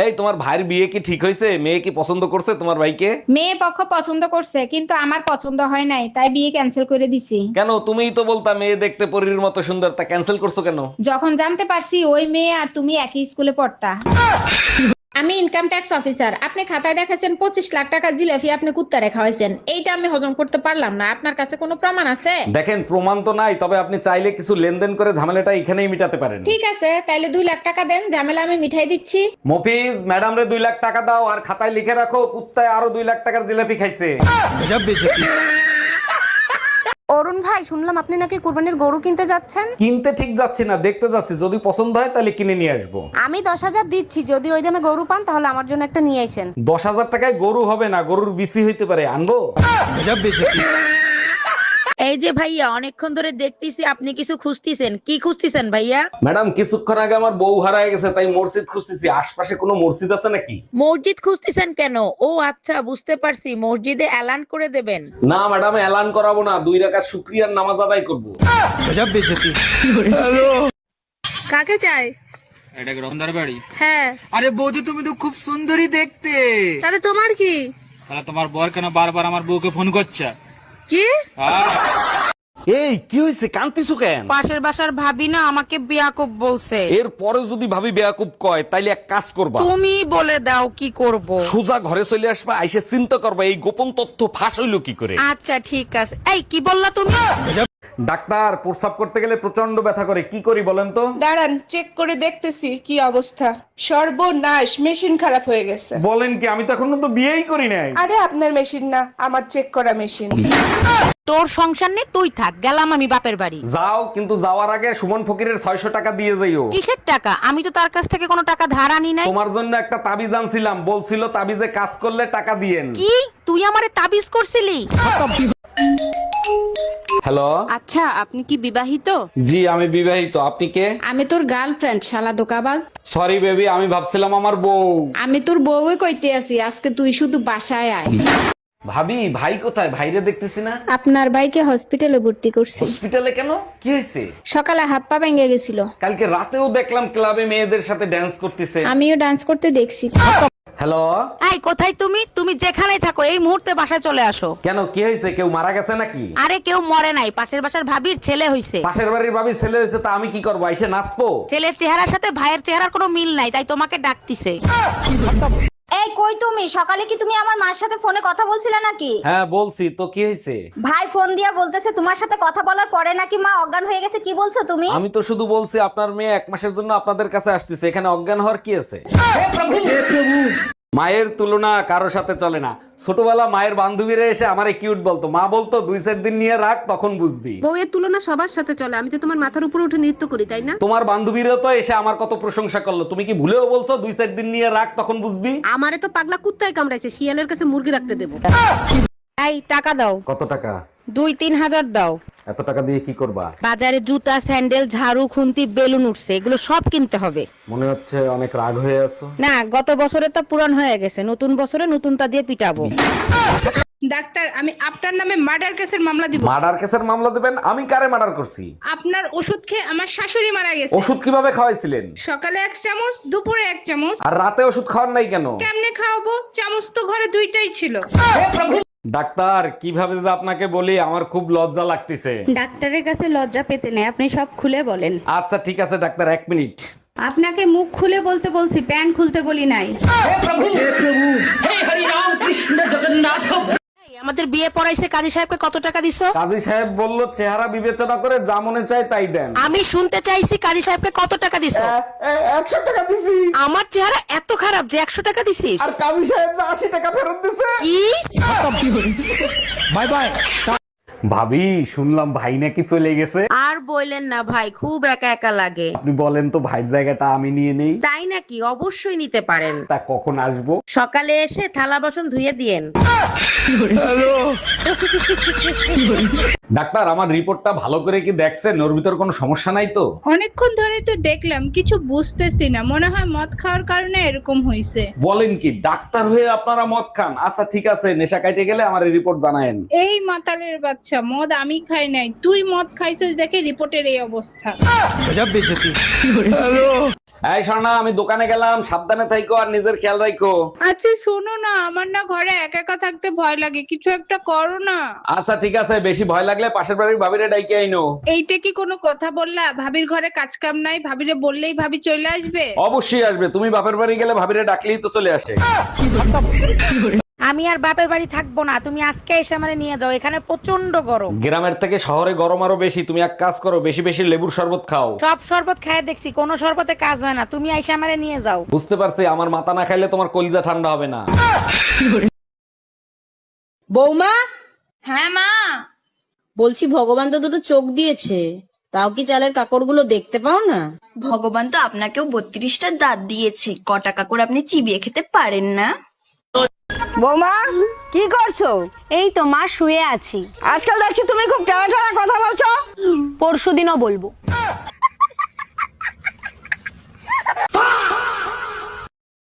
এই তোমার ভাইয়ের বিয়ে কি ঠিক হয়েছে? মেয়ে কি পছন্দ করছে তোমার ভাইকে? মেয়ে পক্ষ পছন্দ করছে কিন্তু আমার পছন্দ হয় নাই, তাই বিয়ে ক্যান্সেল করে দিছি। কেন? তুমিই তো বলতা মেয়ে দেখতে পরীর মতো সুন্দর, তা ক্যান্সেল করছো কেন? যখন জানতে পারছি ওই মেয়ে আর তুমি একই স্কুলে পড়তা। আমি ইনকাম ট্যাক্স অফিসার। আপনি খাতায় দেখাছেন 25 লাখ টাকা জিলাপি আপনি কুত্তা রেখা হয়েছেন, এইটা আমি হজম করতে পারলাম না। আপনার কাছে কোনো প্রমাণ আছে? দেখেন, প্রমাণ তো নাই, তবে আপনি চাইলে কিছু লেনদেন করে ঝামেলাটা এখানেই মিটাতে পারেন। ঠিক আছে, তাইলে 2 লাখ টাকা দেন, ঝামেলা আমি মিঠাই দিচ্ছি। মফিজ, ম্যাডাম রে 2 লাখ টাকা দাও, আর খাতায় লিখে রাখো কুত্তায় আরো 2 লাখ টাকার জিলাপি খাইছে। অরুণ ভাই, শুনলাম আপনি নাকি কুরবানির গরু কিনতে যাচ্ছেন। কিনতে ঠিক যাচ্ছি না, দেখতে যাচ্ছি, যদি পছন্দ হয় তাহলে কিনে নিয়ে আসবো। আমি 10,000 দিচ্ছি, যদি ওই দামে গরু পান তাহলে আমার জন্য একটা নিয়ে আসেন। 10,000 টাকায় গরু হবে না, গরুর বিসি হইতে পারে, আনবো? এই যে ভাইয়া, অনেকক্ষণ ধরে দেখতেছি আপনি কিছু খুঁজতেছেন। কি খুঁজতেছেন ভাইয়া? ম্যাডাম, কিছুক্ষণ আগে আমার বউ হারায় গেছে, তাই মসজিদ খুঁজতেছি। আশপাশে কোনো মসজিদ আছে নাকি? মসজিদ খুঁজতেছেন কেন? ও আচ্ছা, বুঝতে পারছি, মসজিদে এলান করে দেবেন। না ম্যাডাম, এলান করাবো না, 2 রাকাত শুকরিয়ার নামাজ আদায় করবো। কাকে চাই? এটা কি রতনদার বাড়ি? হ্যাঁ। আরে বৌদি, তুমি তো খুব সুন্দরী দেখতে। তাহলে তোমার কি? তাহলে তোমার বর কেন বারবার আমার বউকে ফোন করছে? কি? এই কি হয়েছে, কান্তিছো কেন? পাশের বাসার ভাবি না আমাকে বিয়াকুব বলছে। এর পরে যদি ভাবি বেয়াকুব কয়, তাইলে এক কাজ করবা, তুমি বলে দাও কি করব। সোজা ঘরে চলে আসবা, আইসে চিন্তা করবা এই গোপন তথ্য ফাঁস হইলো কি করে। আচ্ছা ঠিক আছে। এই কি বললা তুমি? ডাক্তার, প্রস্রাব করতে গেলে প্রচন্ড ব্যথা করে, কি করি বলেন তো? দাঁড়ান, চেক করে দেখতেছি কি অবস্থা। সর্বনাশ, মেশিন খারাপ হয়ে গেছে। বলেন কি? আমি তো এখনো তো বিয়েই করি নাই। আরে আপনার মেশিন না, আমার চেক করা মেশিন। তোর সংসার নেই, তুই থাক, গেলাম আমি বাপের বাড়ি। যাও, কিন্তু যাওয়ার আগে সুমন ফকিরের 600 টাকা দিয়ে যাইও। কিসের টাকা? আমি তো তার কাছ থেকে কোনো টাকা ধার আনি নাই। তোমার জন্য একটা তাবিজ আনছিলাম, বলছিল তাবিজে কাজ করলে টাকা দিয়েন। কি? তুই আমারে তাবিজ করছিলি? হ্যালো। আচ্ছা, আপনি কি বিবাহিত? জি, আমি বিবাহিত। আপনি কে? আমি তোর গার্লফ্রেন্ড, শালা দোকাবাজ। সরি বেবি, আমি ভাবছিলাম আমার বউ। আমি তোর বউই কইতে আছি, আজকে তুই শুধু বাসায় আয়। ভাবি, ভাই কোথায়? ভাইরে দেখতেছি না। আপনার ভাইকে হসপিটালে ভর্তি করছি। হসপিটালে কেন? কি হয়েছে? সকালে হাত পা ভেঙে গেছিল। কালকে রাতেও দেখলাম ক্লাবে মেয়েদের সাথে ড্যান্স করতেছে। আমিও ডান্স করতে দেখছি। হ্যালো। এই কোথায় তুমি? তুমি যেখানেই থাকো এই মুহূর্তে বাসায় চলে আসো। কেন, কি হয়েছে? কেউ মারা গেছে নাকি? আরে কেউ মরে নাই, পাশের বাসার ভাবির ছেলে হইছে। পাশের বাড়ির ভাবির ছেলে হয়েছে, তা আমি কি করবো? এসে নাচবো? ছেলের চেহারার সাথে ভাইয়ের চেহারার কোনো মিল নাই, তাই তোমাকে ডাকতিছে। এই কই তুমি? সকালে কি তুমি আমার মার সাথে ফোনে কথা বলছিলে নাকি? হ্যাঁ বলছি তো, কি হয়েছে? ভাই ফোন দিয়া বলতেছে তোমার সাথে কথা বলার পরে নাকি মা অজ্ঞান হয়ে গেছে। কি বলছো তুমি? আমি তো শুধু বলছি আপনার মেয়ে 1 মাসের জন্য আপনাদের কাছে আসতেছে, এখানে অজ্ঞান হওয়ার কি আছে? মায়ের তুলনা কারোর সাথে চলে না। ছোটবেলা মায়ের বান্ধবীরা এসে আমারে কিউট বলতো, মা বলতো 2-4 দিন নিয়ে রাখ, তখন বুঝবি। বউয়ের তুলনা সবার সাথে চলে, আমি তো তোমার মাথার উপরে উঠে নৃত্য করি, তাই না? তোমার বান্ধবীরাও তো এসে আমার কত প্রশংসা করলো, তুমি কি ভুলেও বলছো 2-4 দিন নিয়ে রাখ, তখন বুঝবি? আমারে তো পাগলা কুত্তায় কামড়াইছে, শিয়ালের কাছে মুরগি রাখতে দেবো। এই টাকা দাও। কত টাকা? 2-3 হাজার দাও। এত টাকা দিয়ে কি করবা? বাজারে জুতা, স্যান্ডেল, ঝাড়ু, খুন্তি, বেলুন উঠছে, এগুলো সব কিনতে হবে। মনে হচ্ছে অনেক রাগ হয়ে আছো। না, গত বছরে তো পুরান হয়ে গেছে, নতুন বছরে নতুনটা দিয়ে পিটাবো। ডাক্তার, আমি আপনার নামে মার্ডার কেসের মামলা দিব। মার্ডার কেসের মামলা দেবেন? আমি কারে মার্ডার করছি? আপনার ওষুধ খেয়ে আমার শাশুড়ি মারা গেছে। ওষুধ কিভাবে খাওয়াইছিলেন? সকালে 1 চামচ, দুপুরে 1 চামচ। আর রাতে ওষুধ খাওয়ার নাই কেন? কেমনে খাওয়াবো? চামচ তো ঘরে 2টাই ছিল। ডাক্তার, কিভাবে যে আপনাকে বলি, আমার খুব লজ্জা লাগতেছে। ডাক্তারের কাছে লজ্জা পেতে নেই, আপনি সব খুলে বলেন। আচ্ছা ঠিক আছে ডাক্তার, 1 মিনিট। আপনাকে মুখ খুলে বলতে বলছি, প্যান্ট খুলতে বলি নাই। এই, আমাদের বিয়ে পড়াইছে, কাজী সাহেবকে কত টাকা দিছো? কাজী সাহেব বলল চেহারা বিবেচনা করে যা মনে চায় তাই দেন। আমি শুনতে চাইছি কাজী সাহেবকে কত টাকা দিছো? 100 টাকা দিছি। আমার চেহারা এত খারাপ যে 100 টাকা দিছিস? আর কাজী সাহেব 80 টাকা ফেরত দিছে। কি? Bye bye. ভাবি, শুনলাম ভাই নাকি চলে গেছে। আর বললেন না ভাই, খুব একা একা লাগে। আপনি বলেন তো ভাইয়ের জায়গাটা আমি নিয়ে নেই। তাই নাকি? অবশ্যই নিতে পারেন। তা কখন আসবো? সকালে এসে থালা বাসন ধুয়ে দিয়েন। ডাক্তার, আমার রিপোর্টটা ভালো করে কি দেখছেন? ওর ভিতর কোনো সমস্যা নাই তো? অনেকক্ষণ ধরে তো দেখলাম, কিছু বুঝতেছি না, মনে হয় মদ খাওয়ার কারণে এরকম হইছে। বলেন কি? ডাক্তার হয়ে আপনারা মদ খান? আচ্ছা ঠিক আছে, নেশা কাটে গেলে আমার রিপোর্ট জানায়েন। এই মাতালের বাচ্চা, মদ আমি খাই নাই, তুই মদ খাইছিস দেখে রিপোর্টের এই অবস্থা। এই স্বর্ণা, আমি দোকানে গেলাম, সাবধানে থাইকো আর নিজের খেয়াল রাখো। আচ্ছা শোনো না, আমার না ঘরে একা একা থাকতে ভয় লাগে, কিছু একটা করো না। আচ্ছা ঠিক আছে, বেশি ভয় লাগলে পাশের বাড়ির ভাবিরে ডাইকে আইনো। এইটা কি কোনো কথা বললা? ভাবির ঘরে কাজ কাম নাই, ভাবিরে বললেই ভাবি চলে আসবে? অবশ্যই আসবে, তুমি বাপের বাড়ি গেলে ভাবিরে ডাকলেই তো চলে আসে। আমি আর বাপের বাড়ি থাকবো না, তুমি আজকে এসে আমারে নিয়ে যাও, এখানে প্রচন্ড গরম। গ্রামের থেকে শহরে গরম আরো বেশি, তুমি এক কাজ করো, বেশি বেশি লেবুর শরবত খাও। সব শরবত খায় দেখছি, কোনো শরবতে কাজ হয় না, তুমি এসে আমারে নিয়ে যাও। বুঝতে পারছি, আমার মাথা না খাইলে তোমার কলিজা ঠান্ডা হবে না। বৌমা, হ্যাঁ মা, বলছি ভগবান তো দুটো চোখ দিয়েছে, তাও কি চালের কাকড়গুলো দেখতে পাও না? ভগবান তো আপনাকেও 32টা দাঁত দিয়েছে, কটা কাকড় আপনি চিবিয়ে খেতে পারেন না? বৌমা কি করছো? এই তো মা, শুয়ে আছি। আজকাল দেখছি তুমি খুব টেরা টেরা কথা বলছো। পরশুদিনও বলবো।